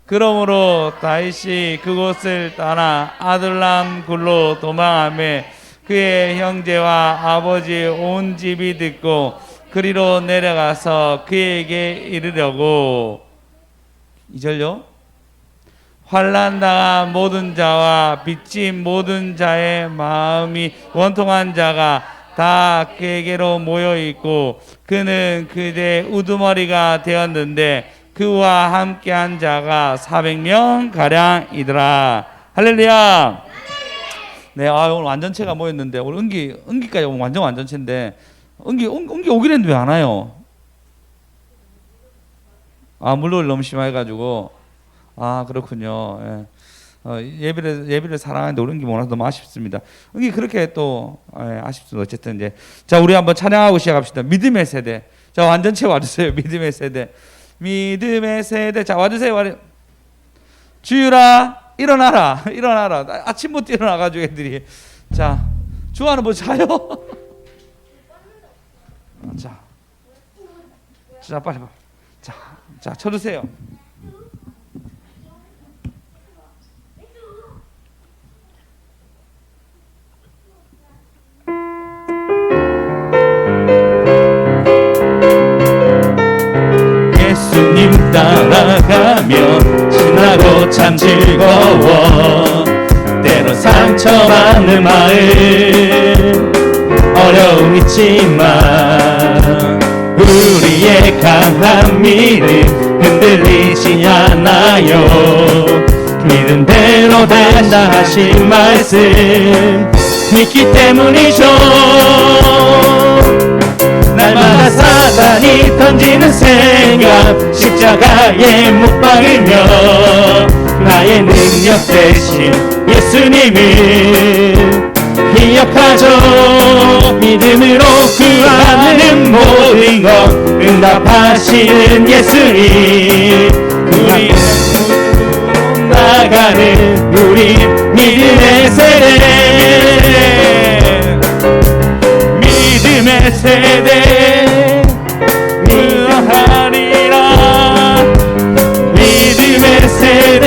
그러므로 다윗이 그곳을 떠나 아둘람 굴로 도망하며 그의 형제와 아버지 온 집이 듣고 그리로 내려가서 그에게 이르려고 2절요. 환난당한 모든 자와 빚진 모든 자의 마음이 원통한 자가 다 그에게로 모여있고 그는 그의 우두머리가 되었는데 그와 함께한 자가 400명 가량이더라. 할렐루야. 네, 오늘 완전체가 모였는데 오늘 은기까지 오면 완전체인데 은기 오기로 했는데 왜 안 와요? 물놀이 너무 심해가지고. 그렇군요. 예. 예비를 사랑하는데 우리 은기 못 와서 너무 아쉽습니다. 은기 그렇게 또 아쉽습니다. 어쨌든 이제 자, 우리 한번 찬양하고 시작합시다. 믿음의 세대. 자, 완전체 와주세요. 믿음의 세대. 믿음의 세대. 자, 와주세요. 주유라 일어나라. 일어나라. 아침부터 일어나가지고 애들이. 자, 주아는 뭐 자요? 자, 빨리 봐. 자, 쳐주세요. 예수님 따라가며 신나고 참 즐거워. 때로 상처받는 마음 어려움 있지만 우리의 강한 믿음 흔들리지 않아요. 믿음대로 된다 하신 말씀 믿기 때문이죠. 날마다 사단이 던지는 생각 십자가에 못 박으며 나의 능력 대신 예수님을 기억하죠. 믿음으로 구하는 모든 것 응답하시는 예수님 우리 나가는 우리 믿음의 세대 믿음의 세대 응하리라 믿음의 세대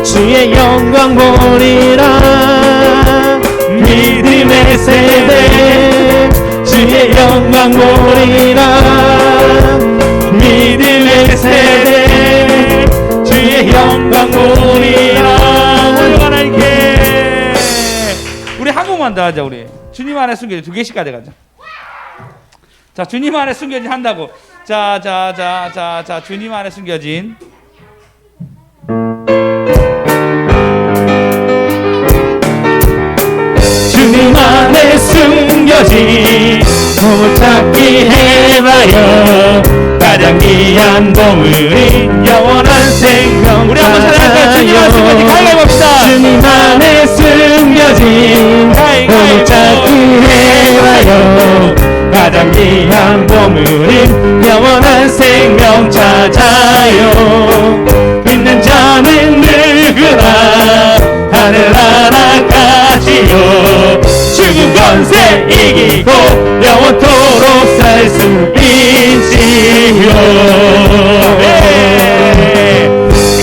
주의 영광 보리라 믿음의 세대 주의 영광 보리라 믿음의 세대 주의 영광 보리라. 하나님께 우리 한 곡만 더 하자. 우리 주님 안에 숨겨진 2개씩 가져가자. 자, 주님 안에 숨겨진 한다고. 자, 주님 안에 숨겨진. 주님 안에 숨겨진 보물찾기 해봐요. 가장 귀한 보물인 영원한 생명 우리 한번 찾아갈까요? 주님 안에 숨겨진 가위바위보 봅시다. 주님 안에 숨겨진 보물찾기 해봐요. 가장 귀한 보물인 영원한 생명 찾아요. 믿는 자는 누구나 하늘 날아가지요. 죽은 권세 이기고 영원토록 살 수 있지요.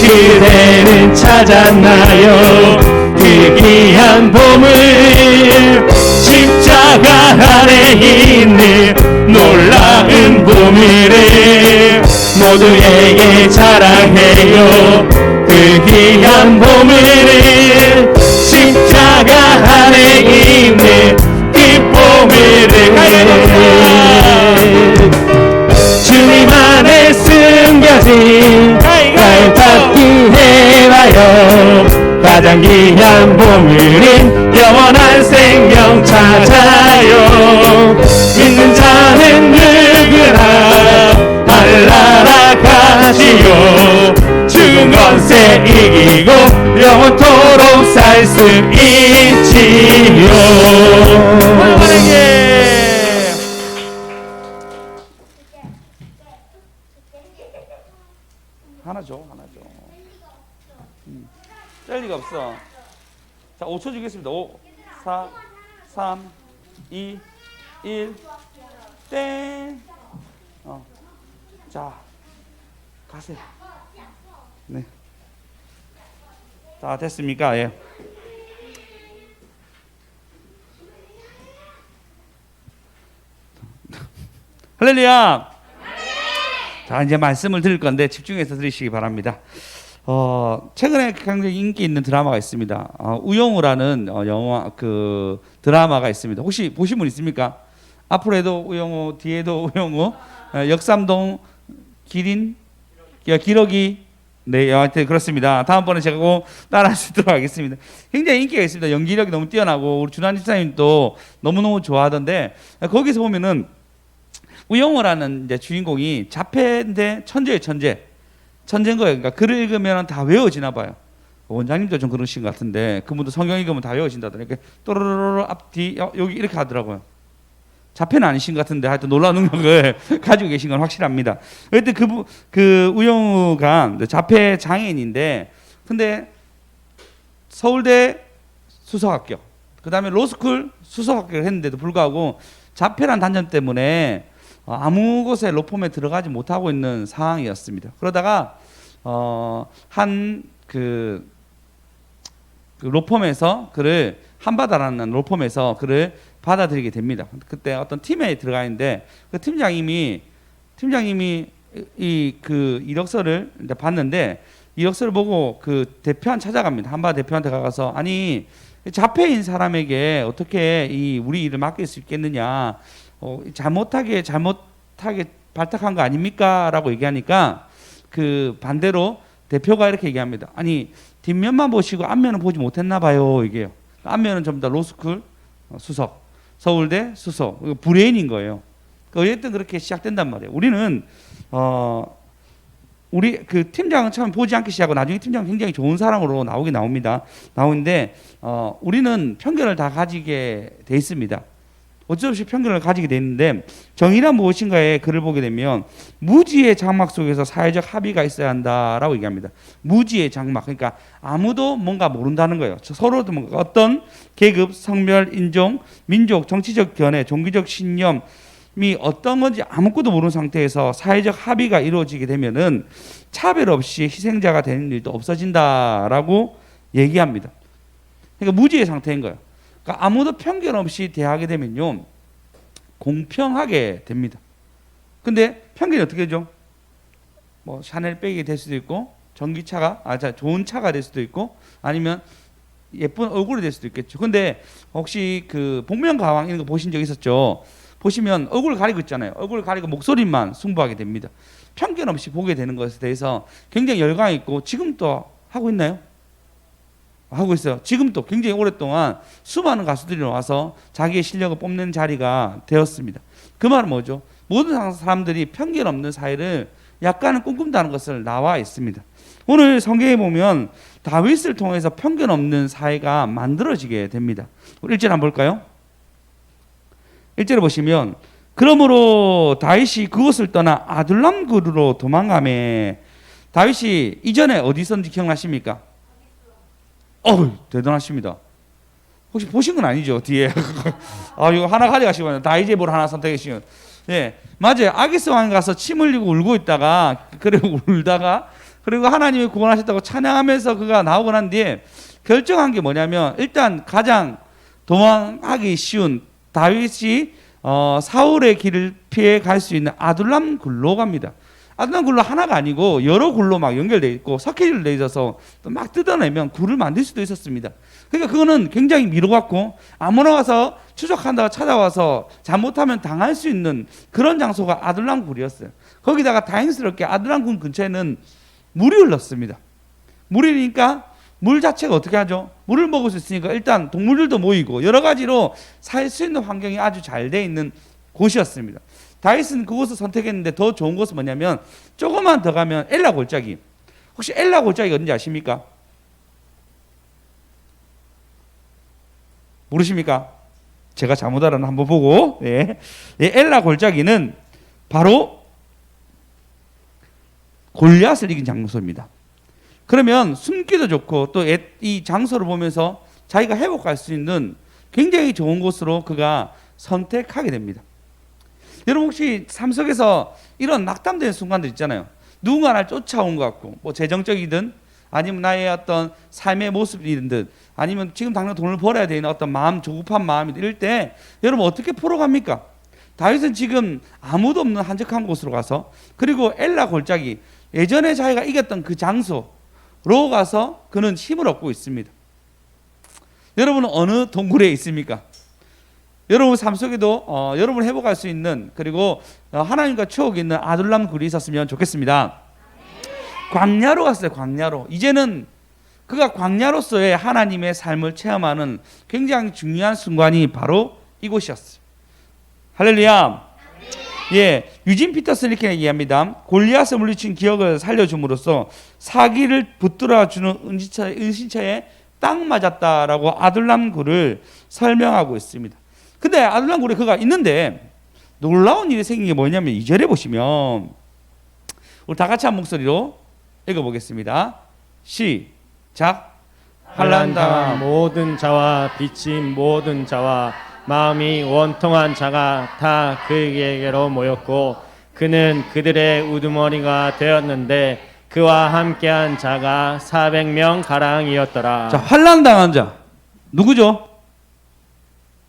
그대는 찾았나요? 그 귀한 보물 십자가 안에 있는 놀라운 보물을 모두에게 자랑해요. 그 귀한 보물을 십자가 안에 있는 그 보물을 주님 안에 숨겨진 가위바위보 해봐요. 가장 귀한 보물인 영원한 생명 찾아요. 믿는 자는 누구나 하늘 날아가지요. 죽은 권세 이기고 영원토록 살 수 있지요. 하나님께 하나 줘. 짤 리가 없어. 자, 5초 주겠습니다. 5, 4, 3, 2, 1, 땡. 자, 가세요. 네. 다 됐습니까? 예. 할렐루야. 자, 이제 말씀을 드릴 건데 집중해서 들으시기 바랍니다. 최근에 굉장히 인기 있는 드라마가 있습니다. 우영우라는 영화 그 드라마가 있습니다. 혹시 보신 분 있습니까? 앞으로도 우영우, 뒤에도 우영우, 역삼동 기린, 기러기. 네, 하여튼 그렇습니다. 다음번에 제가 꼭 따라할 수 있도록 하겠습니다. 굉장히 인기가 있습니다. 연기력이 너무 뛰어나고 우리 준환 집사님도 너무너무 좋아하던데 거기서 보면은 우영우라는 이제 주인공이 자폐인데 천재예요, 천재인 거예요. 그러니까 글을 읽으면 다 외워지나 봐요. 원장님도 좀 그러신 것 같은데 그분도 성경 읽으면 다 외워진다더니 이렇게 또르르르 앞뒤 여기 이렇게 하더라고요. 자폐는 아니신 것 같은데 하여튼 놀라운 능력을 가지고 계신 건 확실합니다. 그때 그 우영우가 자폐 장애인인데 근데 서울대 수석 합격, 그 다음에 로스쿨 수석 합격을 했는데도 불구하고 자폐란 단점 때문에 아무 곳에 로펌에 들어가지 못하고 있는 상황이었습니다. 그러다가 한 그 로펌에서 그를 한바다라는 로펌에서 그를 받아들이게 됩니다. 그때 어떤 팀에 들어가 있는데 그 팀장님이 이 그 이력서를 이제 봤는데 이력서를 보고 그 대표한 찾아갑니다. 한바다 대표한테 가서 아니 자폐인 사람에게 어떻게 이 우리 일을 맡길 수 있겠느냐? 잘못하게 발탁한 거 아닙니까? 라고 얘기하니까 그 반대로 대표가 이렇게 얘기합니다. 아니 뒷면만 보시고 앞면은 보지 못했나 봐요. 이게요. 앞면은 전부 다 로스쿨 수석, 서울대 수석, 브레인인 거예요. 어쨌든 그렇게 시작된단 말이에요. 우리는 우리 그 팀장은 처음 보지 않기 시작하고 나중에 팀장은 굉장히 좋은 사람으로 나옵니다. 나오는데 우리는 편견을 다 가지게 돼 있습니다. 어쩔 수 없이 편견을 가지게 되는데 정의란 무엇인가에 글을 보게 되면 무지의 장막 속에서 사회적 합의가 있어야 한다라고 얘기합니다. 무지의 장막, 그러니까 아무도 뭔가 모른다는 거예요. 서로도 뭔가 어떤 계급, 성별, 인종, 민족, 정치적 견해, 종교적 신념이 어떤 건지 아무것도 모르는 상태에서 사회적 합의가 이루어지게 되면은 차별 없이 희생자가 되는 일도 없어진다라고 얘기합니다. 그러니까 무지의 상태인 거예요. 그러니까 아무도 편견 없이 대하게 되면요 공평하게 됩니다. 근데 편견이 어떻게 되죠? 뭐 샤넬백이 될 수도 있고 전기차가 좋은 차가 될 수도 있고 아니면 예쁜 얼굴이 될 수도 있겠죠. 근데 혹시 그 복면가왕 이런 거 보신 적 있었죠? 보시면 얼굴 가리고 있잖아요. 얼굴 가리고 목소리만 승부하게 됩니다. 편견 없이 보게 되는 것에 대해서 굉장히 열광이 있고 지금도 하고 있나요? 하고 있어요. 지금도 굉장히 오랫동안 수많은 가수들이 나와서 자기의 실력을 뽐낸 자리가 되었습니다. 그 말은 뭐죠? 모든 사람들이 편견 없는 사회를 약간은 꿈꾼다는 것을 나와 있습니다. 오늘 성경에 보면 다윗을 통해서 편견 없는 사회가 만들어지게 됩니다. 우리 1절 한번 볼까요? 1절에 보시면 그러므로 다윗이 그곳을 떠나 아둘람 굴로 도망가매. 다윗이 이전에 어디 있었는지 기억나십니까? 대단하십니다. 혹시 보신 건 아니죠? 뒤에 이거 하나 가져가시고 다이제볼 하나 선택하시면 맞아요. 아기스 왕에 가서 침 흘리고 울고 있다가 그리고 울다가 그리고 하나님이 구원하셨다고 찬양하면서 그가 나오고 난 뒤에 결정한 게 뭐냐면 일단 가장 도망하기 쉬운 다윗이 사울의 길을 피해 갈 수 있는 아둘람 굴로 갑니다. 아둘람 굴로 하나가 아니고 여러 굴로 막 연결되어 있고 석회를 내줘서 막 뜯어내면 굴을 만들 수도 있었습니다. 그러니까 그거는 굉장히 미뤄갖고 아무나 와서 추적한다고 찾아와서 잘못하면 당할 수 있는 그런 장소가 아둘람 굴이었어요. 거기다가 다행스럽게 아둘람 굴 근처에는 물이 흘렀습니다. 물이 흐르니까 물 자체가 어떻게 하죠? 물을 먹을 수 있으니까 일단 동물들도 모이고 여러 가지로 살 수 있는 환경이 아주 잘 돼 있는 곳이었습니다. 다윗은 그곳을 선택했는데 더 좋은 곳은 뭐냐면 조금만 더 가면 엘라 골짜기. 혹시 엘라 골짜기가 어딘지 아십니까? 모르십니까? 제가 잘못 알았나 한번 보고. 엘라 골짜기는 바로 골리앗을 이긴 장소입니다. 그러면 숨기도 좋고 또 이 장소를 보면서 자기가 회복할 수 있는 굉장히 좋은 곳으로 그가 선택하게 됩니다. 여러분 혹시 삶 속에서 이런 낙담되는 순간들 있잖아요. 누군가 날 쫓아온 것 같고, 뭐 재정적이든 아니면 나의 어떤 삶의 모습이든 아니면 지금 당장 돈을 벌어야 되는 어떤 마음, 조급한 마음이 이럴 때 여러분 어떻게 풀어갑니까? 다윗은 지금 아무도 없는 한적한 곳으로 가서, 그리고 엘라 골짜기, 예전에 자기가 이겼던 그 장소로 가서 그는 힘을 얻고 있습니다. 여러분은 어느 동굴에 있습니까? 여러분 삶 속에도 여러분 회복할 수 있는, 그리고 하나님과 추억이 있는 아둘람 굴이 있었으면 좋겠습니다. 광야로 갔어요. 광야로. 이제는 그가 광야로서의 하나님의 삶을 체험하는 굉장히 중요한 순간이 바로 이곳이었어요. 할렐루야. 예, 유진 피터슨 이렇게 얘기합니다. 골리앗을 물리친 기억을 살려줌으로써 사기를 붙들어주는 은신처에 딱 맞았다라고 아둘람 굴을 설명하고 있습니다. 근데 아둘람 굴에 그가 있는데 놀라운 일이 생긴 게 뭐냐면 2절에 보시면, 우리 다 같이 한 목소리로 읽어보겠습니다. 시작. 환난당한 모든 자와 빚진 모든 자와 마음이 원통한 자가 다 그에게로 모였고 그는 그들의 우두머리가 되었는데 그와 함께한 자가 400명 가량이었더라. 자, 환난당한 자 누구죠?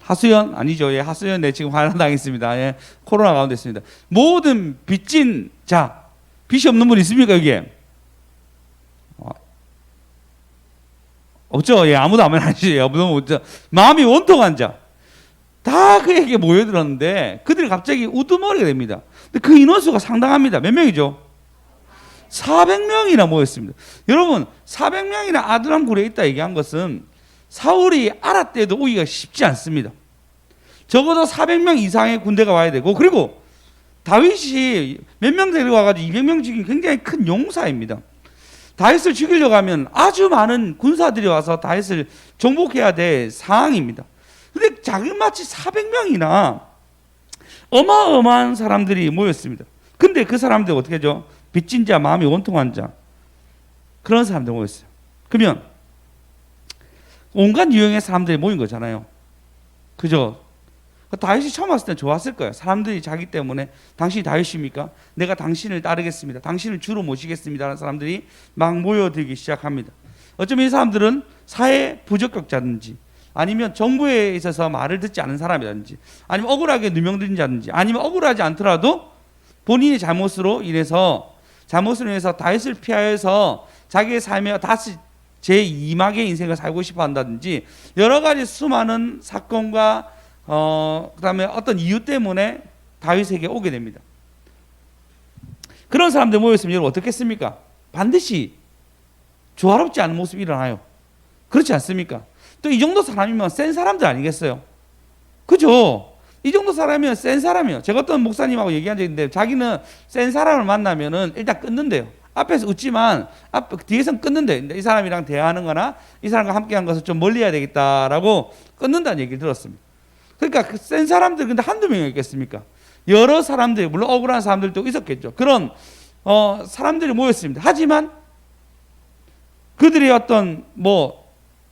하수연 아니죠? 예, 하수연 네 지금 환난당했습니다. 예, 코로나 가운데 있습니다. 모든 빚진 자, 빚이 없는 분 있습니까 여기에? 없죠? 예, 아무도 아멘 안 하시죠? 아무도 없죠. 마음이 원통한 자, 다 그에게 모여들었는데 그들이 갑자기 우두머리가 됩니다. 근데 그 인원수가 상당합니다. 몇 명이죠? 400명이나 모였습니다. 여러분, 400명이나 아둘람 굴에 있다 얘기한 것은 사울이 알았대도 오기가 쉽지 않습니다. 적어도 400명 이상의 군대가 와야 되고, 그리고 다윗이 몇 명 데리고 와가지고 200명 죽인 굉장히 큰 용사입니다. 다윗을 죽이려고 하면 아주 많은 군사들이 와서 다윗을 정복해야 될 상황입니다. 근데 자그마치 400명이나 어마어마한 사람들이 모였습니다. 근데 그 사람들 어떻게 하죠? 빚진 자, 마음이 원통한 자, 그런 사람들 모였어요. 그러면 온갖 유형의 사람들이 모인 거잖아요. 그죠? 다윗이 처음 왔을 때 좋았을 거예요. 사람들이 자기 때문에 당신이 다윗입니까? 내가 당신을 따르겠습니다. 당신을 주로 모시겠습니다. 라는 사람들이 막 모여들기 시작합니다. 어쩌면 이 사람들은 사회 부적격자든지 아니면 정부에 있어서 말을 듣지 않은 사람이라든지 아니면 억울하게 누명들인 자든지 아니면 억울하지 않더라도 본인의 잘못으로 인해서 다윗을 피하여서 자기의 삶에 다시 제2막의 인생을 살고 싶어 한다든지 여러 가지 수많은 사건과 그다음에 어떤 이유 때문에 다윗에게 오게 됩니다. 그런 사람들 모였으면 여러분 어떻겠습니까? 반드시 조화롭지 않은 모습이 일어나요. 그렇지 않습니까? 또 이 정도 사람이면 센 사람들 아니겠어요? 그죠? 이 정도 사람이면 센 사람이에요. 제가 어떤 목사님하고 얘기한 적이 있는데 자기는 센 사람을 만나면은 일단 끊는데요. 앞에서 웃지만 뒤에서는 끊는데, 이 사람이랑 대화하는 거나 이 사람과 함께 한 것을 좀 멀리 해야 되겠다라고 끊는다는 얘기를 들었습니다. 그러니까 그 센 사람들 근데 한두 명이겠습니까? 여러 사람들, 물론 억울한 사람들도 있었겠죠. 그런 사람들이 모였습니다. 하지만 그들의 어떤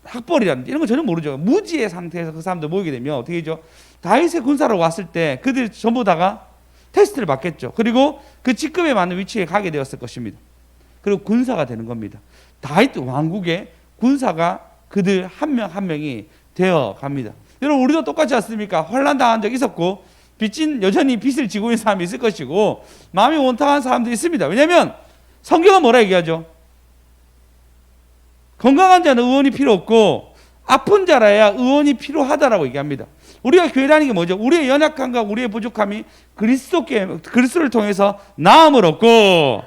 학벌이라든지 이런 거 전혀 모르죠. 무지의 상태에서 그 사람들 모이게 되면 어떻게 되죠? 다윗의 군사로 왔을 때 그들이 전부 다가 테스트를 받겠죠. 그리고 그 직급에 맞는 위치에 가게 되었을 것입니다. 그리고 군사가 되는 겁니다. 다윗 왕국의 군사가 그들 한 명 한 명이 되어 갑니다. 여러분, 우리도 똑같지 않습니까? 환난 당한 적 있었고 여전히 빚을 지고 있는 사람이 있을 것이고 마음이 원통한 사람도 있습니다. 왜냐하면 성경은 뭐라 얘기하죠? 건강한 자는 의원이 필요 없고 아픈 자라야 의원이 필요하다라고 얘기합니다. 우리가 교회 다니는 게 뭐죠? 우리의 연약함과 우리의 부족함이 그리스도를 통해서 나음을 얻고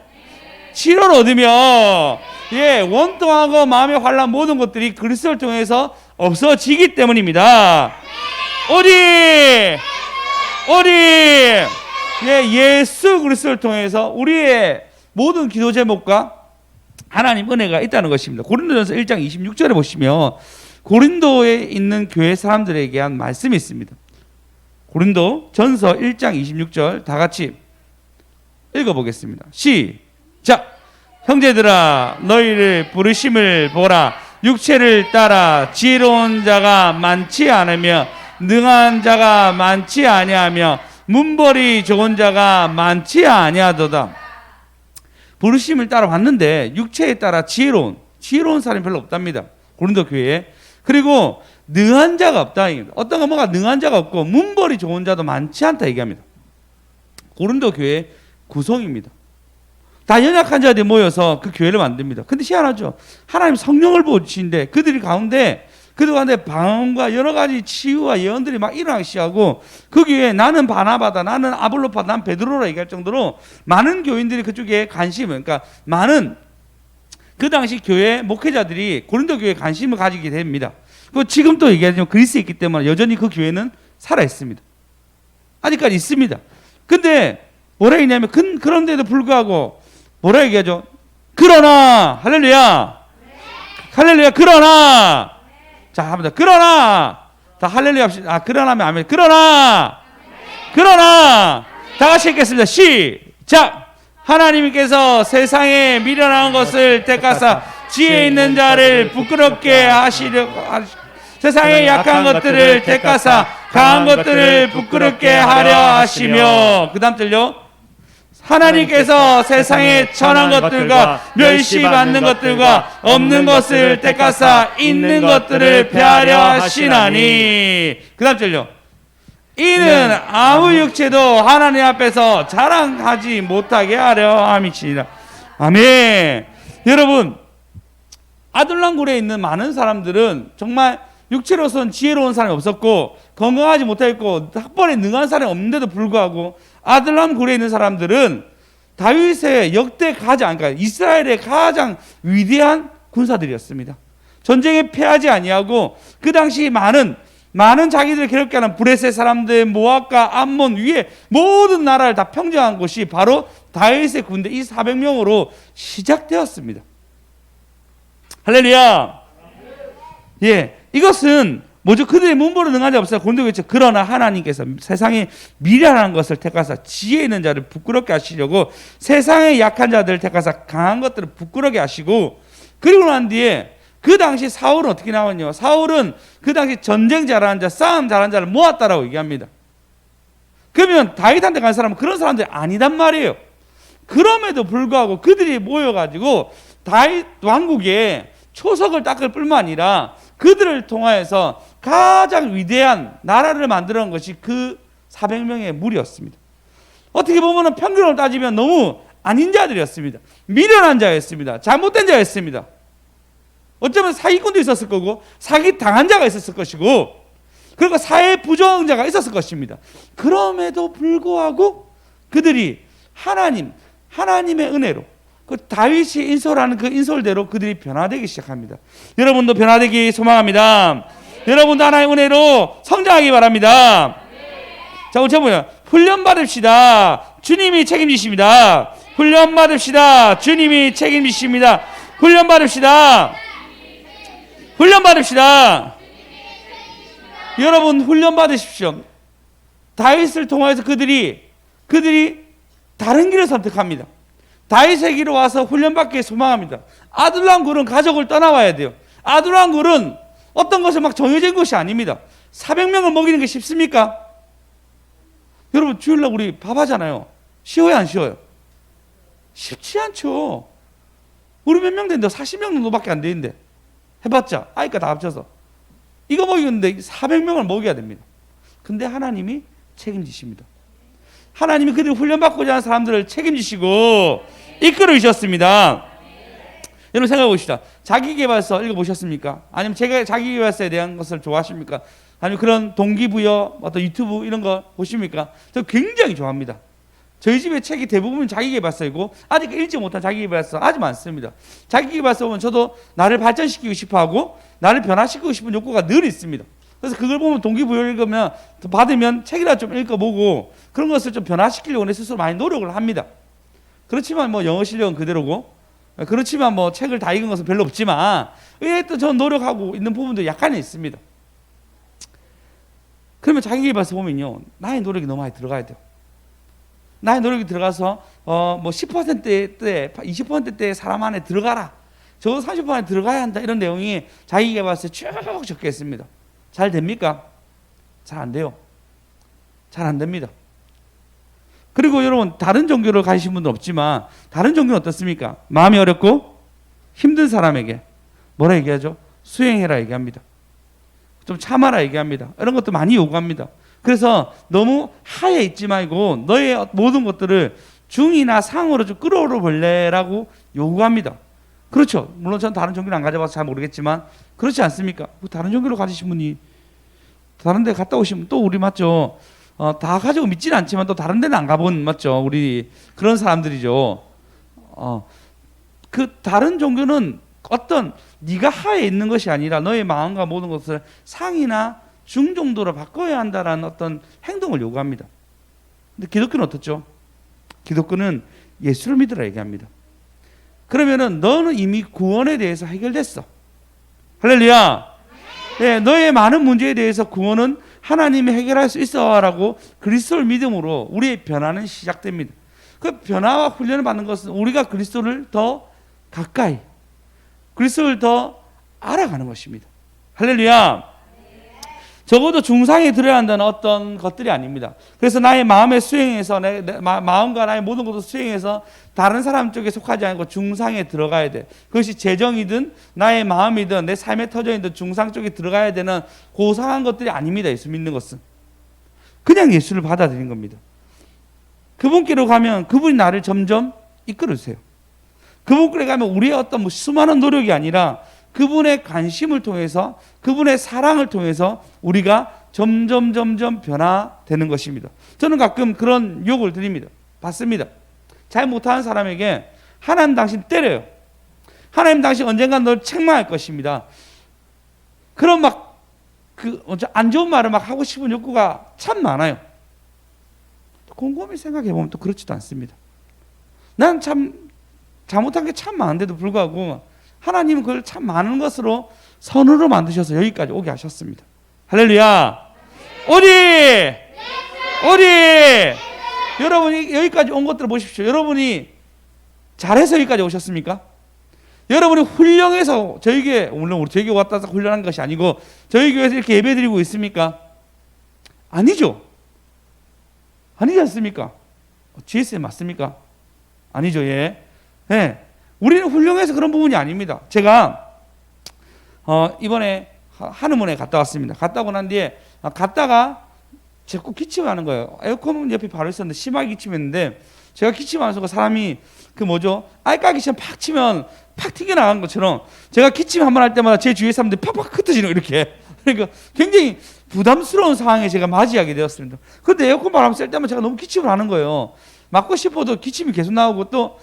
치료를 얻으며 원통하고 마음의 환난 모든 것들이 그리스도를 통해서 없어지기 때문입니다. 예수 그리스도를 통해서 우리의 모든 기도 제목과 하나님 은혜가 있다는 것입니다. 고린도전서 1장 26절에 보시면 고린도에 있는 교회 사람들에게 한 말씀이 있습니다. 고린도전서 1장 26절 다 같이 읽어보겠습니다. 시작. 형제들아, 너희를 부르심을 보라. 육체를 따라 지혜로운 자가 많지 않으며 능한 자가 많지 아니하며 문벌이 좋은 자가 많지 아니하도다. 부르심을 따라 왔는데 육체에 따라 지혜로운 사람이 별로 없답니다. 고린도 교회에. 그리고 능한 자가 없다. 어떤 거 뭐가 능한 자가 없고 문벌이 좋은 자도 많지 않다 얘기합니다. 고린도 교회 구성입니다. 다 연약한 자들이 모여서 그 교회를 만듭니다. 근데 희한하죠. 하나님 성령을 부으시는데 그들 가운데 방언과 여러 가지 치유와 예언들이 막 일어나기 시작하고 그 교회에 나는 바나바다, 나는 아볼로파, 난 베드로라 얘기할 정도로 많은 교인들이 그쪽에 관심을, 그러니까 많은 그 당시 교회 목회자들이 고린도 교회에 관심을 가지게 됩니다. 그 지금 또 얘기하자면 그리스에 있기 때문에 여전히 그 교회는 살아 있습니다. 아직까지 있습니다. 근데 뭐라 했냐면 그런데도 불구하고 뭐라 얘기하죠? 그러나 할렐루야, 할렐루야, 그러나 자 한번 더 그러나 다 할렐루야 합시다. 그러나면 아멘. 그러나 다 같이 읽겠습니다. 시작. 하나님께서 세상에 미련한 것을 택하사 지혜 있는 자를 부끄럽게 하시려 세상에 약한 것들을 택하사 강한 것들을 부끄럽게 하려 하시며 그 다음 절요. 하나님께서 세상에 천한 것들과 멸시받는 것들과 없는 것을 택하사 있는 것들을 폐하려 하시나니 그 다음 절요. 이는 아무 육체도 하나님 앞에서 자랑하지 못하게 하려 함이니라. 아멘. 여러분, 아둘람굴에 있는 많은 사람들은 정말 육체로서는 지혜로운 사람이 없었고 건강하지 못했고 학벌에 능한 사람이 없는데도 불구하고 아둘람굴에 있는 사람들은 다윗의 역대 그러니까 이스라엘의 가장 위대한 군사들이었습니다. 전쟁에 패하지 아니하고 그 당시 많은 자기들을 괴롭게 하는 브레셋 사람들, 모압과 암몬 위에 모든 나라를 다 평정한 곳이 바로 다윗의 군대 이 400명으로 시작되었습니다. 할렐루야. 예, 이것은 뭐죠? 그들의 문벌은 능한 자 없어요. 고린도 교회 그러나 하나님께서 세상에 미련한 것을 택하사 지혜 있는 자를 부끄럽게 하시려고 세상의 약한 자들을 택하사 강한 것들을 부끄럽게 하시고 그리고 난 뒤에 그 당시 사울은 어떻게 나왔냐? 사울은 그 당시 전쟁 잘하는 자, 싸움 잘하는 자를 모았다라고 얘기합니다. 그러면 다윗한테 간 사람은 그런 사람들이 아니단 말이에요. 그럼에도 불구하고 그들이 모여가지고 다윗 왕국에 초석을 닦을 뿐만 아니라 그들을 통하여서 가장 위대한 나라를 만들어낸 것이 그 400명의 무리였습니다. 어떻게 보면 평균을 따지면 너무 아닌 자들이었습니다. 미련한 자였습니다. 잘못된 자였습니다. 어쩌면 사기꾼도 있었을 거고 사기 당한 자가 있었을 것이고 그리고 사회 부정자가 있었을 것입니다. 그럼에도 불구하고 그들이 하나님의 은혜로 그 다윗이 인솔하는 그 인솔대로 그들이 변화되기 시작합니다. 여러분도 변화되기 소망합니다. 여러분도 하나님의 은혜로 성장하기 바랍니다. 자, 오늘 뭐야? 훈련 받읍시다. 주님이 책임지십니다. 훈련 받읍시다. 주님이 책임지십니다. 훈련 받읍시다. 훈련 받읍시다. 여러분 훈련 받으십시오. 다윗을 통해서 그들이 다른 길을 선택합니다. 다윗의 길로 와서 훈련받기에 소망합니다. 아둘람굴은 가족을 떠나와야 돼요. 아둘람굴은 어떤 것이 막 정해진 것이 아닙니다. 400명을 먹이는 게 쉽습니까? 여러분 주일날 우리 밥 하잖아요. 쉬워요 안 쉬워요? 쉽지 않죠. 우리 몇 명 되는데 40명 정도밖에 안 되는데 해봤자 아이까 다 합쳐서 이거 먹이는데 400명을 먹여야 됩니다. 근데 하나님이 책임지십니다. 하나님이 그들이 훈련받고자 하는 사람들을 책임지시고 이끌어 주셨습니다. 여러분 생각해 봅시다. 자기계발서 읽어보셨습니까? 아니면 제가 자기계발서에 대한 것을 좋아하십니까? 아니면 그런 동기부여 어떤 유튜브 이런 거 보십니까? 저 굉장히 좋아합니다. 저희 집에 책이 대부분 자기계발서이고 아직 읽지 못한 자기계발서 아주 많습니다. 자기계발서 보면 저도 나를 발전시키고 싶어하고 나를 변화시키고 싶은 욕구가 늘 있습니다. 그래서 그걸 보면 동기부여를 읽으면 받으면 책이라도 좀 읽어보고 그런 것을 좀 변화시키려고 내 스스로 많이 노력을 합니다. 그렇지만 뭐 영어 실력은 그대로고 그렇지만 뭐 책을 다 읽은 것은 별로 없지만 왜 또 저는 노력하고 있는 부분도 약간은 있습니다. 그러면 자기계발서 보면요 나의 노력이 너무 많이 들어가야 돼요. 나의 노력이 들어가서 뭐 10%대 20%대의 사람 안에 들어가라. 적어도 30% 안에 들어가야 한다. 이런 내용이 자기계발서에 쭉 적혀 있습니다. 잘 됩니까? 잘 안 돼요. 잘 안 됩니다. 그리고 여러분 다른 종교를 가지신 분도 없지만 다른 종교는 어떻습니까? 마음이 어렵고 힘든 사람에게 뭐라 얘기하죠? 수행해라 얘기합니다. 좀 참아라 얘기합니다. 이런 것도 많이 요구합니다. 그래서 너무 하에 있지 말고 너의 모든 것들을 중이나 상으로 좀 끌어올려 볼래라고 요구합니다. 그렇죠. 물론 저는 다른 종교를 안 가져봐서 잘 모르겠지만 그렇지 않습니까? 다른 종교를 가지신 분이 다른 데 갔다 오시면 또 우리 맞죠? 다 가지고 믿지는 않지만 또 다른 데는 안 가본 맞죠? 우리 그런 사람들이죠. 그 다른 종교는 어떤 네가 하에 있는 것이 아니라 너의 마음과 모든 것을 상이나 중 정도로 바꿔야 한다라는 어떤 행동을 요구합니다. 근데 기독교는 어떻죠? 기독교는 예수를 믿으라 얘기합니다. 그러면은 너는 이미 구원에 대해서 해결됐어. 할렐루야. 네, 너의 많은 문제에 대해서 구원은 하나님이 해결할 수 있어라고 그리스도를 믿음으로 우리의 변화는 시작됩니다. 그 변화와 훈련을 받는 것은 우리가 그리스도를 더 가까이, 그리스도를 더 알아가는 것입니다. 할렐루야. 적어도 중상에 들어야 한다는 어떤 것들이 아닙니다. 그래서 나의 마음의 수행에서 내 마음과 나의 모든 것을 수행해서 다른 사람 쪽에 속하지 않고 중상에 들어가야 돼. 그것이 재정이든 나의 마음이든 내 삶의 터전이든 중상 쪽에 들어가야 되는 고상한 것들이 아닙니다. 예수 믿는 것은 그냥 예수를 받아들인 겁니다. 그분께로 가면 그분이 나를 점점 이끌어주세요. 그분께로 가면 우리의 어떤 수많은 노력이 아니라 그분의 관심을 통해서 그분의 사랑을 통해서 우리가 점점 변화되는 것입니다. 저는 가끔 그런 욕을 드립니다. 받습니다. 잘 못하는 사람에게 하나님 당신 때려요. 하나님 당신 언젠가 널 책망할 것입니다. 그런 안 좋은 말을 막 하고 싶은 욕구가 참 많아요. 곰곰이 생각해 보면 또 그렇지도 않습니다. 난 참 잘못한 게 참 많은데도 불구하고 하나님은 그걸 참 많은 것으로 선으로 만드셔서 여기까지 오게 하셨습니다. 할렐루야. 어디 여러분이 여기까지 온 것들을 보십시오. 여러분이 잘해서 여기까지 오셨습니까? 여러분이 훌륭해서 저희 물론 우리 저희 교회 왔다 가서 훈련한 것이 아니고 저희 교회에서 이렇게 예배드리고 있습니까? 아니죠. 아니지 않습니까? GSM 맞습니까? 아니죠. 예. 네. 우리는 훌륭해서 그런 부분이 아닙니다. 제가 이번에 한의원에 갔다 왔습니다. 갔다 오고 난 뒤에 갔다가 자꾸 기침하는 거예요. 에어컨 옆에 바로 있었는데 심하게 기침했는데 제가 기침하면서 그 사람이 알까기 시험 팍 치면 팍 튀겨나간 것처럼 제가 기침 한번 할 때마다 제 주위의 사람들이 팍팍 흩어지는 이렇게. 그러니까 굉장히 부담스러운 상황에 제가 맞이하게 되었습니다. 그런데 에어컨 바람 쐴 때마다 제가 너무 기침을 하는 거예요. 맞고 싶어도 기침이 계속 나오고 또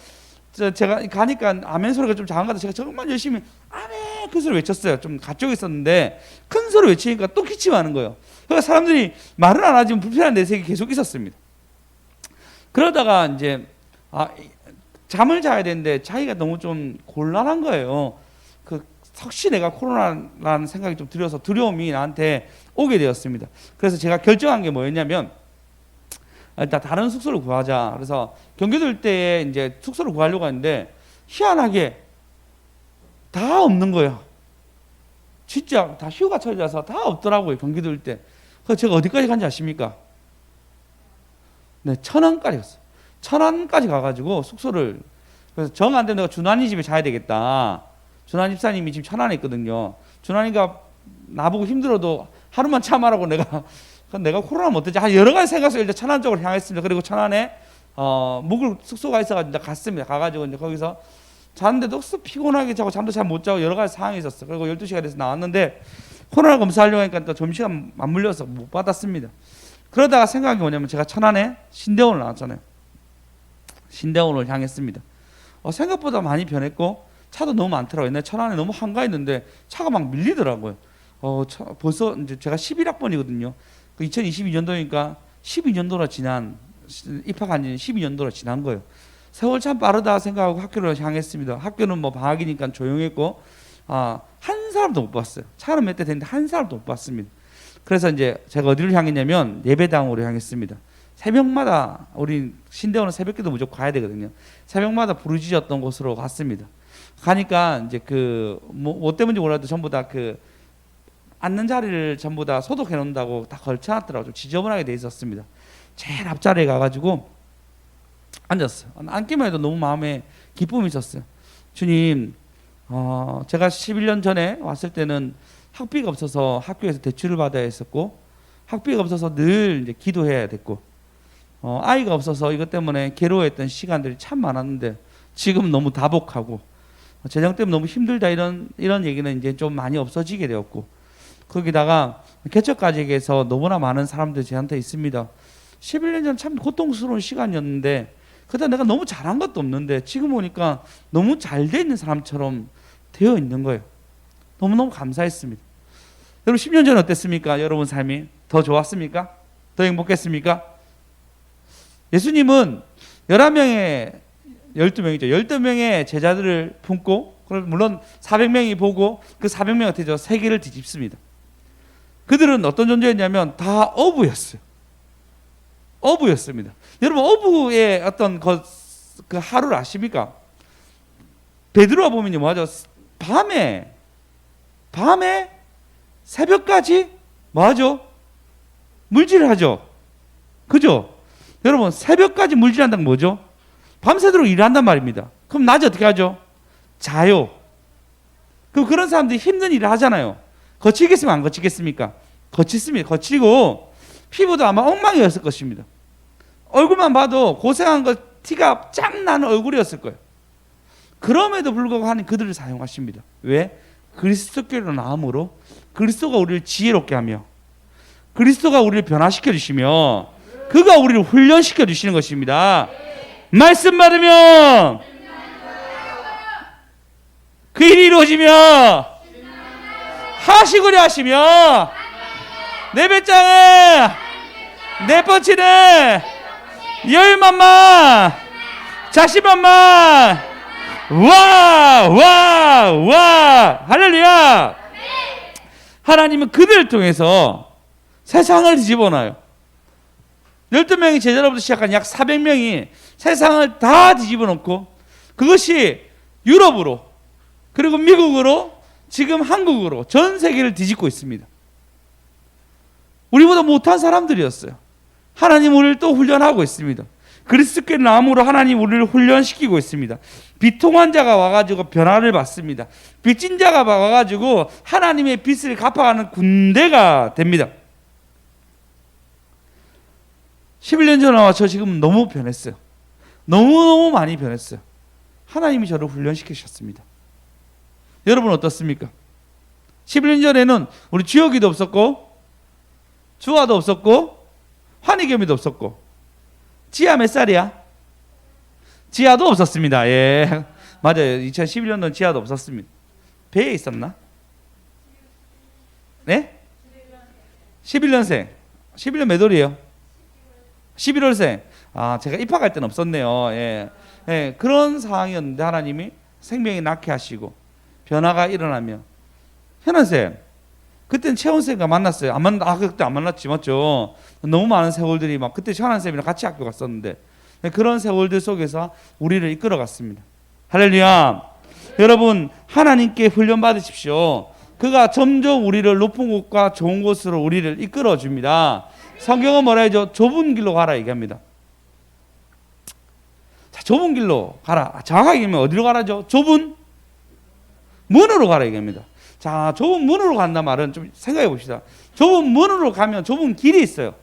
제가 가니까 아멘 소리가 좀 작은 것 같아서 제가 정말 열심히 아멘 그 소리 외쳤어요. 좀 가쪽에 있었는데 큰 소리 외치니까 또 기침하는 거예요. 그러니까 사람들이 말을 안 하지만 불편한 내색이 계속 있었습니다. 그러다가 이제 잠을 자야 되는데 자기가 너무 좀 곤란한 거예요. 혹시 내가 코로나라는 생각이 좀 들어서 두려움이 나한테 오게 되었습니다. 그래서 제가 결정한 게 뭐였냐면 일단 다른 숙소를 구하자. 그래서 경기도 일대에 이제 숙소를 구하려고 하는데 희한하게 다 없는 거예요. 진짜 다 휴가철이라서 다 없더라고요. 경기도 일대. 그래서 제가 어디까지 간지 아십니까? 네, 천안까지 갔어요. 천안까지 가가지고 숙소를 그래서 정 안 되면 내가 준환이 집에 자야 되겠다. 준환 집사님이 지금 천안에 있거든요. 준환이가 나보고 힘들어도 하루만 참아라고 내가 코로나면 어쩌지? 여러 가지 생각해서 일단 천안 쪽으로 향했습니다. 그리고 천안에 묵을 숙소가 있어가지고 갔습니다. 가가지고 이제 거기서 자는데도 피곤하게 자고 잠도 잘 못 자고 여러 가지 상황이 있었어요. 그리고 12시가 돼서 나왔는데 코로나 검사하려고 하니까 또 점심시간 맞물려서 못 받았습니다. 그러다가 생각이 뭐냐면 제가 천안에 신대원을 나왔잖아요. 신대원을 향했습니다. 생각보다 많이 변했고 차도 너무 많더라고요. 옛날에 천안에 너무 한가했는데 차가 막 밀리더라고요. 벌써 이제 제가 11학번이거든요. 2022년도니까 12년도나 지난 입학한 지 12년도나 지난 거예요. 세월 참 빠르다 생각하고 학교를 향했습니다. 학교는 뭐 방학이니까 조용했고 한 사람도 못 봤어요. 차는 몇 대 됐는데 한 사람도 못 봤습니다. 그래서 이제 제가 어디를 향했냐면 예배당으로 향했습니다. 새벽마다 우리 신대원은 새벽기도 무조건 가야 되거든요. 새벽마다 부르짖었던 곳으로 갔습니다. 가니까 이제 뭐 때문인지 몰라도 전부 다 앉는 자리를 전부 다 소독해 놓는다고 다 걸쳐놨더라고요. 좀 지저분하게 돼 있었습니다. 제일 앞자리에 가가지고 앉았어요. 앉기만 해도 너무 마음에 기쁨이 있었어요. 주님, 제가 11년 전에 왔을 때는 학비가 없어서 학교에서 대출을 받아야 했었고, 학비가 없어서 늘 이제 기도해야 됐고, 아이가 없어서 이것 때문에 괴로워했던 시간들이 참 많았는데, 지금 너무 다복하고, 재정 때문에 너무 힘들다 이런 얘기는 이제 좀 많이 없어지게 되었고, 거기다가 개척가족에서 너무나 많은 사람들이 저한테 있습니다. 11년 전 참 고통스러운 시간이었는데, 그때 내가 너무 잘한 것도 없는데 지금 보니까 너무 잘 돼 있는 사람처럼 되어 있는 거예요. 너무너무 감사했습니다. 여러분 10년 전 어땠습니까? 여러분 삶이 더 좋았습니까? 더 행복했습니까? 예수님은 11명의 12명이죠. 12명의 제자들을 품고, 물론 400명이 보고 그 400명한테 세계를 뒤집습니다. 그들은 어떤 존재였냐면 다 어부였어요. 어부였습니다. 여러분 어부의 어떤 그 하루를 아십니까? 베드로가 보면요 뭐하죠? 밤에 새벽까지 뭐하죠? 물질을 하죠. 그죠? 여러분 새벽까지 물질한다는 뭐죠? 밤새도록 일한단 말입니다. 그럼 낮에 어떻게 하죠? 자요. 그럼 그런 사람들이 힘든 일을 하잖아요. 거치겠으면 안 거치겠습니까? 거치습니다. 거치고 피부도 아마 엉망이었을 것입니다. 얼굴만 봐도 고생한 거 티가 쫙 나는 얼굴이었을 거예요. 그럼에도 불구하고 하나님 그들을 사용하십니다. 왜? 그리스도께로 나음으로 그리스도가 우리를 지혜롭게 하며 그리스도가 우리를 변화시켜 주시며 그가 우리를 훈련시켜 주시는 것입니다. 말씀 받으면 그 일이 이루어지며 하시고자 하시며 내 배짱은 내 뻗치는 열만만 자신만만 와 할렐루야. 하나님은 그들을 통해서 세상을 뒤집어놔요. 12명의 제자로부터 시작한 약 400명이 세상을 다 뒤집어 놓고 그것이 유럽으로 그리고 미국으로 지금 한국으로 전 세계를 뒤집고 있습니다. 우리보다 못한 사람들이었어요. 하나님 우리를 또 훈련하고 있습니다. 그리스도께 나음으로 하나님 우리를 훈련시키고 있습니다. 비통한 자가 와가지고 변화를 받습니다. 빚진 자가 와가지고 하나님의 빚을 갚아가는 군대가 됩니다. 11년 전에 와서 저 지금 너무 변했어요. 너무너무 많이 변했어요. 하나님이 저를 훈련시키셨습니다. 여러분 어떻습니까? 11년 전에는 우리 주혁이도 없었고 주아도 없었고 환희겸이도 없었고 지아 몇 살이야? 지아도 없었습니다. 예, 맞아요. 2011년도는 지아도 없었습니다. 배에 있었나? 네? 11년생. 11년 몇 월이에요? 11월생. 아, 제가 입학할 때는 없었네요. 예. 예, 그런 상황이었는데 하나님이 생명이 낳게 하시고 변화가 일어나며 현원쌤 그때는 채원쌤과 만났어요. 그때 안 만났지 맞죠? 너무 많은 세월들이 막 그때 현원쌤이랑 같이 학교 갔었는데 그런 세월들 속에서 우리를 이끌어 갔습니다. 할렐루야. 여러분 하나님께 훈련 받으십시오. 그가 점점 우리를 높은 곳과 좋은 곳으로 우리를 이끌어 줍니다. 성경은 뭐라 하죠? 좁은 길로 가라 얘기합니다. 자, 좁은 길로 가라. 정확하게 얘기하면 어디로 가라죠? 좁은 문으로 가라 얘기합니다. 자, 좁은 문으로 간다는 말은 좀 생각해 봅시다. 좁은 문으로 가면 좁은 길이 있어요.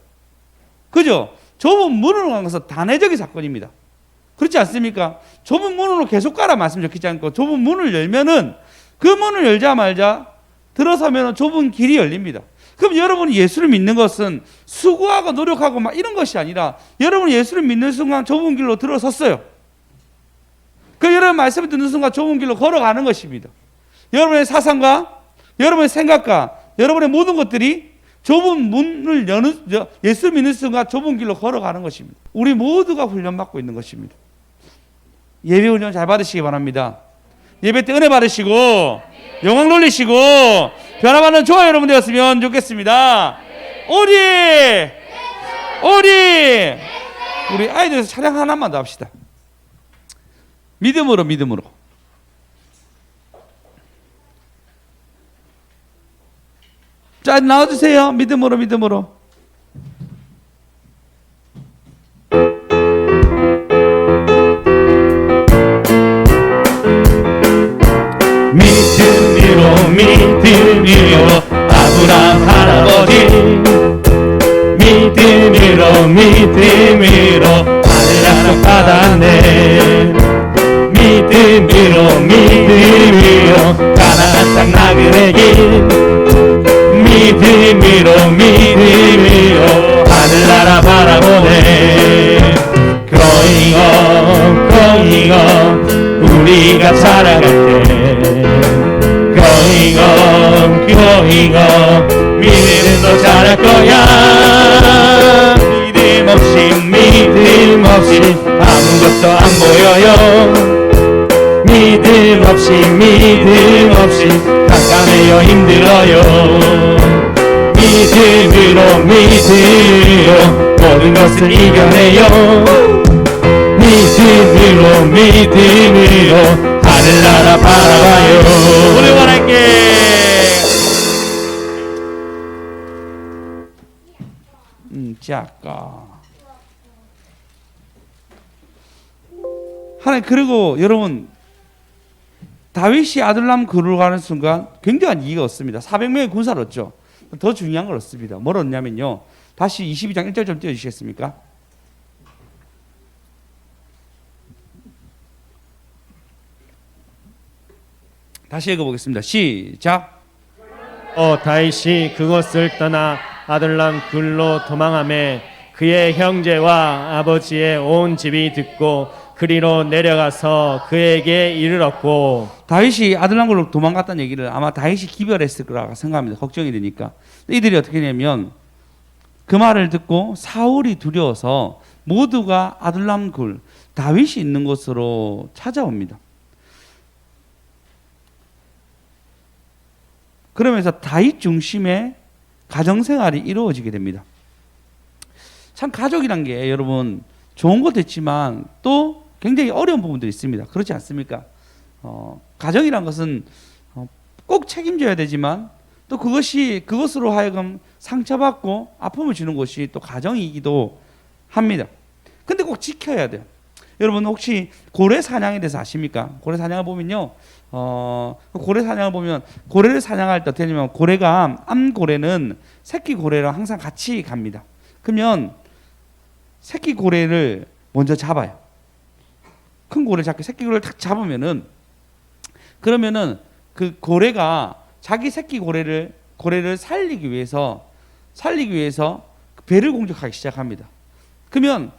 그죠? 좁은 문으로 가는 것은 단회적인 사건입니다. 그렇지 않습니까? 좁은 문으로 계속 가라 말씀 적히지 않고 좁은 문을 열면은 그 문을 열자마자 들어서면 좁은 길이 열립니다. 그럼 여러분이 예수를 믿는 것은 수고하고 노력하고 막 이런 것이 아니라 여러분이 예수를 믿는 순간 좁은 길로 들어섰어요. 그 여러분 말씀을 듣는 순간 좁은 길로 걸어가는 것입니다. 여러분의 사상과 여러분의 생각과 여러분의 모든 것들이 좁은 문을 여는 예수 믿는 순간 좁은 길로 걸어가는 것입니다. 우리 모두가 훈련받고 있는 것입니다. 예배 훈련 잘 받으시기 바랍니다. 예배 때 은혜 받으시고 영광 돌리시고 변화받는 좋아 여러분 되었으면 좋겠습니다. 오리 우리 아이들에서 차량 하나만 더 합시다. 믿음으로 자 나와주세요. 믿음으로 믿음으로 아브라함 할아버지 믿음으로 하늘 약속 받았네. 믿음으로 가나안 땅 나그네 길 믿음으로 하늘나라 바라보네. growing up 우리가 살아갈 때 growing up 믿음도 자랄 거야. 믿음 없이 아무것도 안 보여요. 믿음 없이 깜깜해요 힘들어요. 믿음으로 모든 것을 이겨내요. 믿음으로 하늘나라 바라봐요. 우리 원할게. 작가. 하나님, 그리고 여러분, 다윗이 아들람 굴을 가는 순간 굉장한 이익을 얻습니다. 400명의 군사를 얻죠. 더 중요한 걸 얻습니다. 뭘 얻냐면요, 다시 22장 1절 좀 띄워주시겠습니까? 다시 읽어보겠습니다. 시작. 다윗이 그곳을 떠나 아들람 굴로 도망하매 그의 형제와 아버지의 온 집이 듣고 그리로 내려가서 그에게 이르렀고. 다윗이 아들람 굴로 도망갔다는 얘기를 아마 다윗이 기별했을 거라 생각합니다. 걱정이 되니까. 이들이 어떻게 되냐면 그 말을 듣고 사울이 두려워서 모두가 아들람 굴, 다윗이 있는 곳으로 찾아옵니다. 그러면서 다윗 중심의 가정생활이 이루어지게 됩니다. 참 가족이란 게 여러분 좋은 것도 있지만 또 굉장히 어려운 부분도 있습니다. 그렇지 않습니까? 가정이란 것은 꼭 책임져야 되지만 또 그것으로 하여금 상처받고 아픔을 주는 것이 또 가정이기도 합니다. 근데 꼭 지켜야 돼요. 여러분 혹시 고래 사냥에 대해서 아십니까? 고래 사냥을 보면요, 고래 사냥을 보면 고래를 사냥할 때 어떻게 하냐면 암고래는 새끼 고래랑 항상 같이 갑니다. 그러면 새끼 고래를 먼저 잡아요. 큰 고래 잡고 새끼 고래를 딱 잡으면은 그러면은 그 고래가 자기 새끼 고래를 살리기 위해서 배를 공격하기 시작합니다. 그러면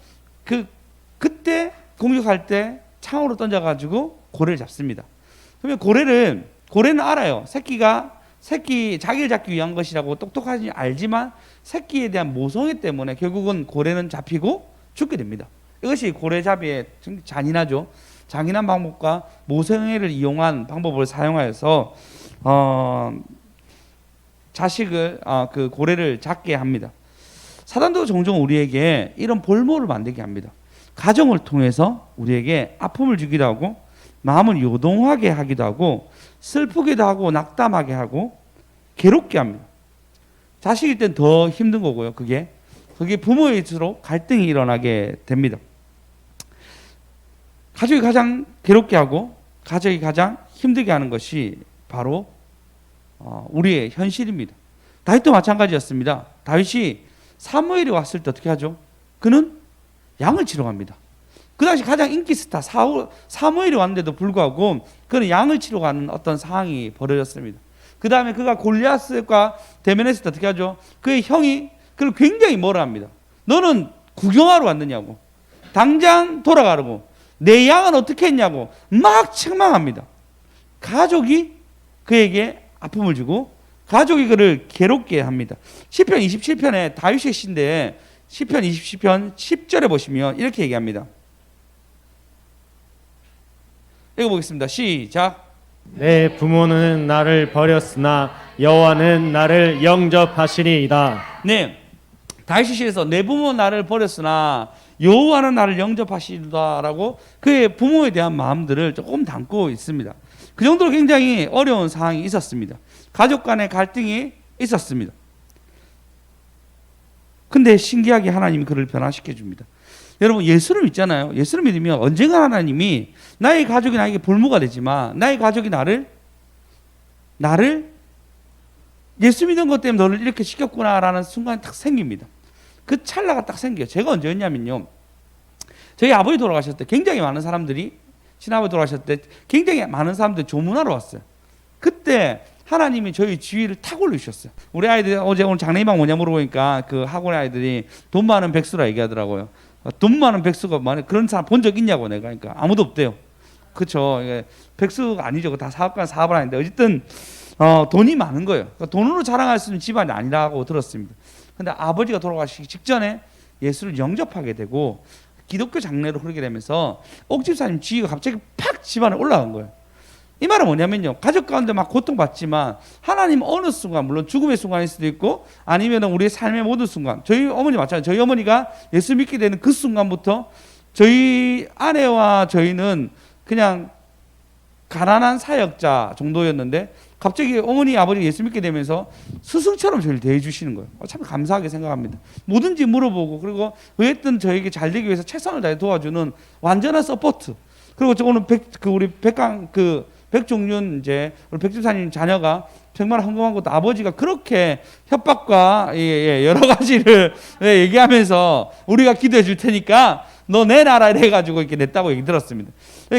그때 공격할 때 창으로 던져가지고 고래를 잡습니다. 그러면 고래는 알아요. 자기를 잡기 위한 것이라고 똑똑하지 알지만 새끼에 대한 모성애 때문에 결국은 고래는 잡히고 죽게 됩니다. 이것이 고래잡이의 잔인하죠. 잔인한 방법과 모성애를 이용한 방법을 사용하여서 그 고래를 잡게 합니다. 사단도 종종 우리에게 이런 볼모를 만들게 합니다. 가정을 통해서 우리에게 아픔을 주기도 하고 마음을 요동하게 하기도 하고 슬프기도 하고 낙담하게 하고 괴롭게 합니다. 자식일 땐 더 힘든 거고요. 그게 부모일수록 갈등이 일어나게 됩니다. 가족이 가장 괴롭게 하고 가족이 가장 힘들게 하는 것이 바로 우리의 현실입니다. 다윗도 마찬가지였습니다. 다윗이 사무엘이 왔을 때 어떻게 하죠? 그는 양을 치러 갑니다. 그 당시 가장 인기 스타 사무엘이 왔는데도 불구하고 그는 양을 치러 가는 어떤 상황이 벌어졌습니다. 그 다음에 그가 골리앗과 대면했을 때 어떻게 하죠? 그의 형이 그를 굉장히 뭐라 합니다. 너는 구경하러 왔느냐고, 당장 돌아가라고, 내 양은 어떻게 했냐고 막 책망합니다. 가족이 그에게 아픔을 주고 가족이 그를 괴롭게 합니다. 시편 27편에 다윗의 시인데 시편 27편 10절에 보시면 이렇게 얘기합니다. 읽어보겠습니다. 시작. 내 부모는 나를 버렸으나 여호와는 나를 영접하시리이다. 네, 다윗의 시에서 내 부모 나를 버렸으나 여호와는 나를 영접하시리다라고 그의 부모에 대한 마음들을 조금 담고 있습니다. 그 정도로 굉장히 어려운 상황이 있었습니다. 가족 간의 갈등이 있었습니다. 근데 신기하게 하나님이 그를 변화시켜 줍니다. 여러분 예수를 믿잖아요. 예수를 믿으면 언젠가 하나님이 나의 가족이 나에게 볼모가 되지만 나의 가족이 나를 나를 예수 믿는 것 때문에 너를 이렇게 시켰구나라는 순간이 딱 생깁니다. 그 찰나가 딱 생겨요. 제가 언제였냐면요, 저희 아버지 돌아가셨을 때 굉장히 많은 사람들이, 친아버지 돌아가셨을 때 굉장히 많은 사람들이 조문하러 왔어요. 그때 하나님이 저희 지위를 탁 올리셨어요. 우리 아이들 어제 오늘 장래희망 뭐냐 물어보니까 그 학원의 아이들이 돈 많은 백수라 얘기하더라고요. 돈 많은 백수가 그런 사람 본 적 있냐고. 내가 그러니까 아무도 없대요. 그렇죠. 백수가 아니죠. 다 사업가 사업을 하는데 어쨌든 돈이 많은 거예요. 그러니까 돈으로 자랑할 수 있는 집안이 아니라고 들었습니다. 근데 아버지가 돌아가시기 직전에 예수를 영접하게 되고 기독교 장례로 흐르게 되면서 옥집사님 지위가 갑자기 팍 집안에 올라간 거예요. 이 말은 뭐냐면요, 가족 가운데 막 고통받지만 하나님 어느 순간, 물론 죽음의 순간일 수도 있고 아니면 우리의 삶의 모든 순간, 저희 어머니 마찬가지, 저희 어머니가 예수 믿게 되는 그 순간부터 저희 아내와 저희는 그냥 가난한 사역자 정도였는데 갑자기 어머니 아버지 예수 믿게 되면서 스승처럼 저희를 대해 주시는 거예요. 참 감사하게 생각합니다. 뭐든지 물어보고, 그리고 어쨌든 저에게 잘 되기 위해서 최선을 다해 도와주는 완전한 서포트. 그리고 저 오늘 우리 백종윤 이제 우리 백집사님 자녀가 정말 헌금한 것도 아버지가 그렇게 협박과 여러 가지를 얘기하면서 우리가 기도해 줄 테니까 너 내놔라 이래가지고 이렇게 냈다고 얘기 들었습니다.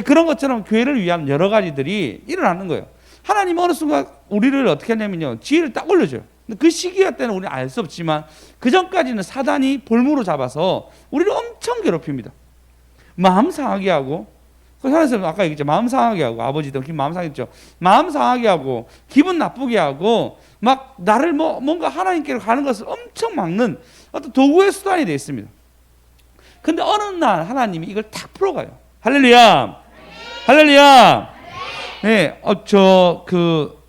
그런 것처럼 교회를 위한 여러 가지들이 일어나는 거예요. 하나님 어느 순간 우리를 어떻게 하냐면요, 지혜를 딱 올려줘요. 그 시기가 때는 우리는 알 수 없지만 그 전까지는 사단이 볼모로 잡아서 우리를 엄청 괴롭힙니다. 마음 상하게 하고, 하나님은 아까 얘기했죠, 마음 상하게 하고, 아버지도 마음 상했죠. 마음 상하게 하고 기분 나쁘게 하고 막 나를 뭔가 하나님께로 가는 것을 엄청 막는 어떤 도구의 수단이 되어 있습니다. 근데 어느 날 하나님이 이걸 탁 풀어가요. 할렐루야, 할렐루야. 네,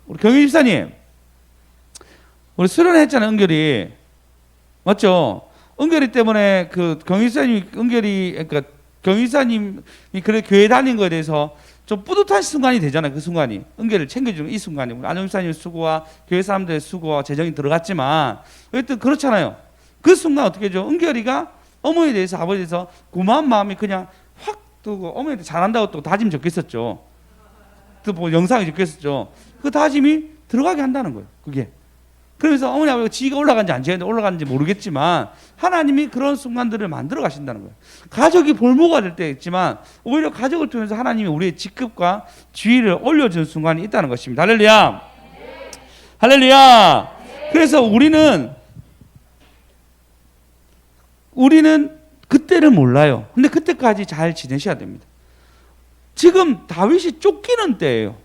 우리 경희 집사님, 우리 수련했잖아요, 은결이. 맞죠? 은결이 때문에 경희 집사님이 그러니까 경희 집사님이 그래 교회 다닌 거에 대해서 좀 뿌듯한 순간이 되잖아요. 그 순간이 은결을 챙겨주는 이 순간이 우리 안영 집사님의 수고와 교회 사람들의 수고와 재정이 들어갔지만 어쨌든 그렇잖아요. 그 순간 어떻게 해줘? 은결이가 어머니에 대해서 아버지에 대해서 고마운 마음이 그냥 확 뜨고 어머니한테 잘한다고 또 다짐 적겠었죠. 또 영상이 적겠었죠. 그 다짐이 들어가게 한다는 거예요. 그게. 그래서 어머니 아버지가 지위가 올라간지 모르겠지만 하나님이 그런 순간들을 만들어 가신다는 거예요. 가족이 볼모가 될 때 있지만 오히려 가족을 통해서 하나님이 우리의 직급과 지위를 올려주는 순간이 있다는 것입니다. 할렐루야, 할렐루야. 그래서 우리는 그때를 몰라요. 근데 그때까지 잘 지내셔야 됩니다. 지금 다윗이 쫓기는 때예요.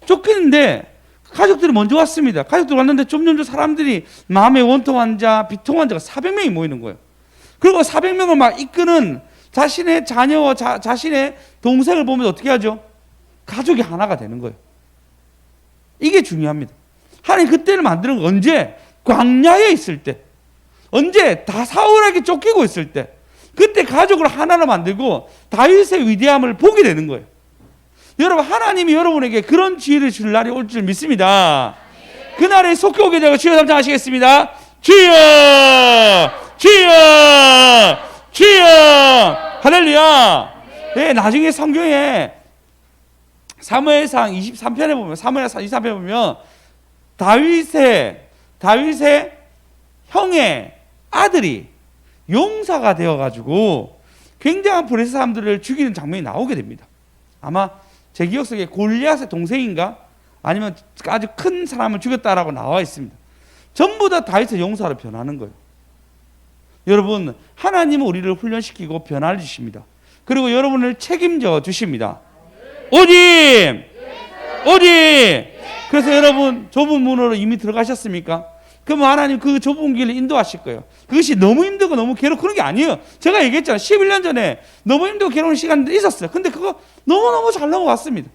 쫓기는데 가족들이 먼저 왔습니다. 가족들 왔는데 점점 사람들이 마음의 원통한 자, 비통한 자가 400명이 모이는 거예요. 그리고 400명을 막 이끄는 자신의 자녀와 자신의 동생을 보면 어떻게 하죠? 가족이 하나가 되는 거예요. 이게 중요합니다. 하나님 그때를 만드는 건 언제? 광야에 있을 때. 언제? 다 사울에게 쫓기고 있을 때. 그때 가족을 하나로 만들고 다윗의 위대함을 보게 되는 거예요. 여러분, 하나님이 여러분에게 그런 지혜를 줄 날이 올 줄 믿습니다. 그날에 속히 오게 되고 주여 삼창하시겠습니다. 주여, 주여, 주여. 할렐루야. 네, 나중에 성경에 사무엘상 23편에 보면, 사무엘상 23편에 보면 다윗의 형의 아들이 용사가 되어가지고 굉장한 블레셋 사람들을 죽이는 장면이 나오게 됩니다. 아마 제 기억 속에 골리앗의 동생인가 아니면 아주 큰 사람을 죽였다라고 나와 있습니다. 전부 다 다윗의 용사로 변하는 거예요. 여러분, 하나님은 우리를 훈련시키고 변화를 주십니다. 그리고 여러분을 책임져 주십니다. 오직 그래서 여러분 좁은 문으로 이미 들어가셨습니까? 그럼 하나님 그 좁은 길을 인도하실 거예요. 그것이 너무 힘들고 너무 괴롭고 그런 게 아니에요. 제가 얘기했잖아요. 11년 전에 너무 힘들고 괴로운 시간들이 있었어요. 근데 그거 너무너무 잘 넘어왔습니다.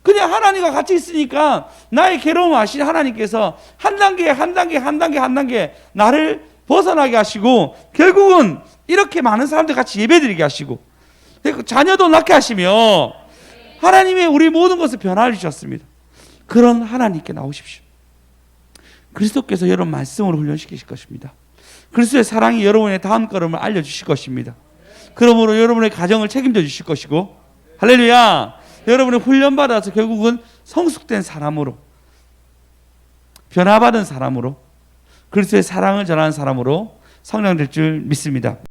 그냥 하나님과 같이 있으니까 나의 괴로움을 아신 하나님께서 한 단계 나를 벗어나게 하시고 결국은 이렇게 많은 사람들 같이 예배드리게 하시고 자녀도 낳게 하시며 하나님의 우리 모든 것을 변화를 주셨습니다. 그런 하나님께 나오십시오. 그리스도께서 여러분 말씀으로 훈련시키실 것입니다. 그리스도의 사랑이 여러분의 다음 걸음을 알려주실 것입니다. 그러므로 여러분의 가정을 책임져 주실 것이고, 할렐루야, 여러분이 훈련받아서 결국은 성숙된 사람으로 변화받은 사람으로 그리스도의 사랑을 전하는 사람으로 성장될 줄 믿습니다.